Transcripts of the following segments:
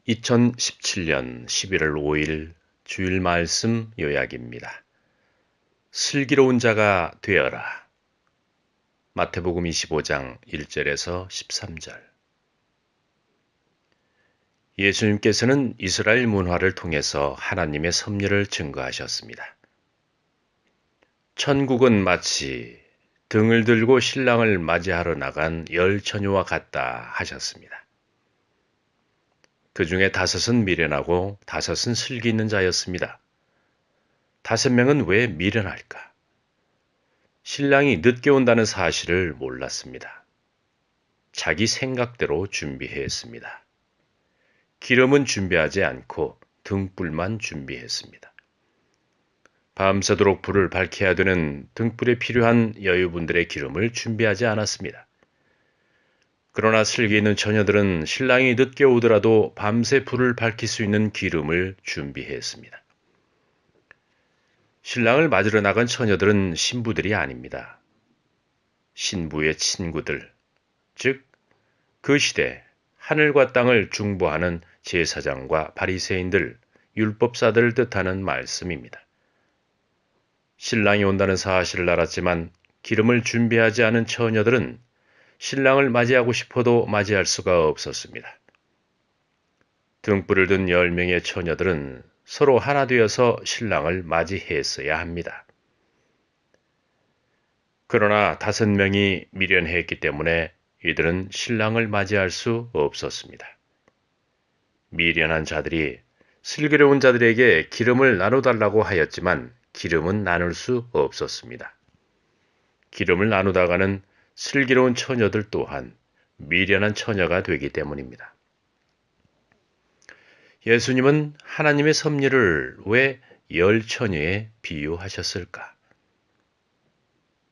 2017년 11월 5일 주일 말씀 요약입니다. 슬기로운 자가 되어라. 마태복음 25장 1절에서 13절. 예수님께서는 이스라엘 문화를 통해서 하나님의 섭리를 증거하셨습니다. 천국은 마치 등을 들고 신랑을 맞이하러 나간 열 처녀와 같다 하셨습니다. 그 중에 5은 미련하고 5은 슬기 있는 자였습니다. 5명은 왜 미련할까? 신랑이 늦게 온다는 사실을 몰랐습니다. 자기 생각대로 준비했습니다. 기름은 준비하지 않고 등불만 준비했습니다. 밤새도록 불을 밝혀야 되는 등불에 필요한 여유분들의 기름을 준비하지 않았습니다. 그러나 슬기 있는 처녀들은 신랑이 늦게 오더라도 밤새 불을 밝힐 수 있는 기름을 준비했습니다. 신랑을 맞으러 나간 처녀들은 신부들이 아닙니다. 신부의 친구들, 즉 그 시대 하늘과 땅을 중보하는 제사장과 바리새인들, 율법사들을 뜻하는 말씀입니다. 신랑이 온다는 사실을 알았지만 기름을 준비하지 않은 처녀들은 신랑을 맞이하고 싶어도 맞이할 수가 없었습니다. 등불을 든 10명의 처녀들은 서로 하나 되어서 신랑을 맞이했어야 합니다. 그러나 5명이 미련했기 때문에 이들은 신랑을 맞이할 수 없었습니다. 미련한 자들이 슬기로운 자들에게 기름을 나눠달라고 하였지만 기름은 나눌 수 없었습니다. 기름을 나누다가는 슬기로운 처녀들 또한 미련한 처녀가 되기 때문입니다. 예수님은 하나님의 섭리를 왜 열 처녀에 비유하셨을까?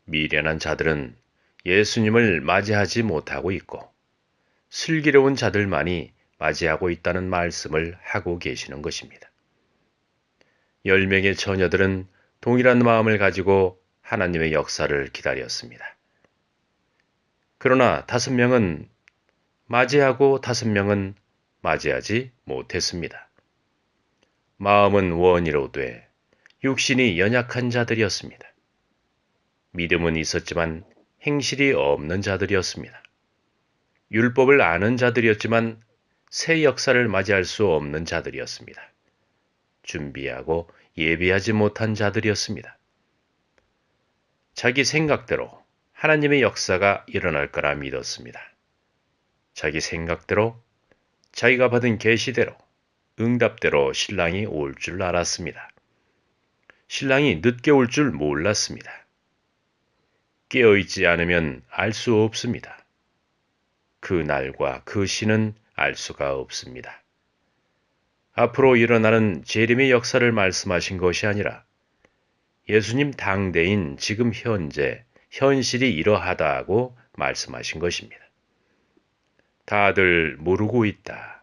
미련한 자들은 예수님을 맞이하지 못하고 있고 슬기로운 자들만이 맞이하고 있다는 말씀을 하고 계시는 것입니다. 10명의 처녀들은 동일한 마음을 가지고 하나님의 역사를 기다렸습니다. 그러나 5명은 맞이하고 5명은 맞이하지 못했습니다. 마음은 원이로되 육신이 연약한 자들이었습니다. 믿음은 있었지만 행실이 없는 자들이었습니다. 율법을 아는 자들이었지만 새 역사를 맞이할 수 없는 자들이었습니다. 준비하고 예비하지 못한 자들이었습니다. 자기 생각대로 하나님의 역사가 일어날 거라 믿었습니다. 자기 생각대로, 자기가 받은 계시대로, 응답대로 신랑이 올 줄 알았습니다. 신랑이 늦게 올 줄 몰랐습니다. 깨어있지 않으면 알 수 없습니다. 그 날과 그 시는 알 수가 없습니다. 앞으로 일어나는 재림의 역사를 말씀하신 것이 아니라 예수님 당대인 지금 현재, 현실이 이러하다고 말씀하신 것입니다. 다들 모르고 있다.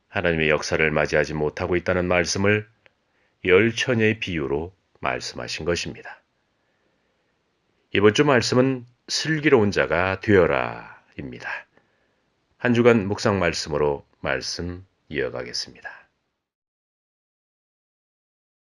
하나님의 역사를 맞이하지 못하고 있다는 말씀을 열 처녀의 비유로 말씀하신 것입니다. 이번 주 말씀은 슬기로운 자가 되어라 입니다. 한 주간 묵상 말씀으로 말씀 이어가겠습니다.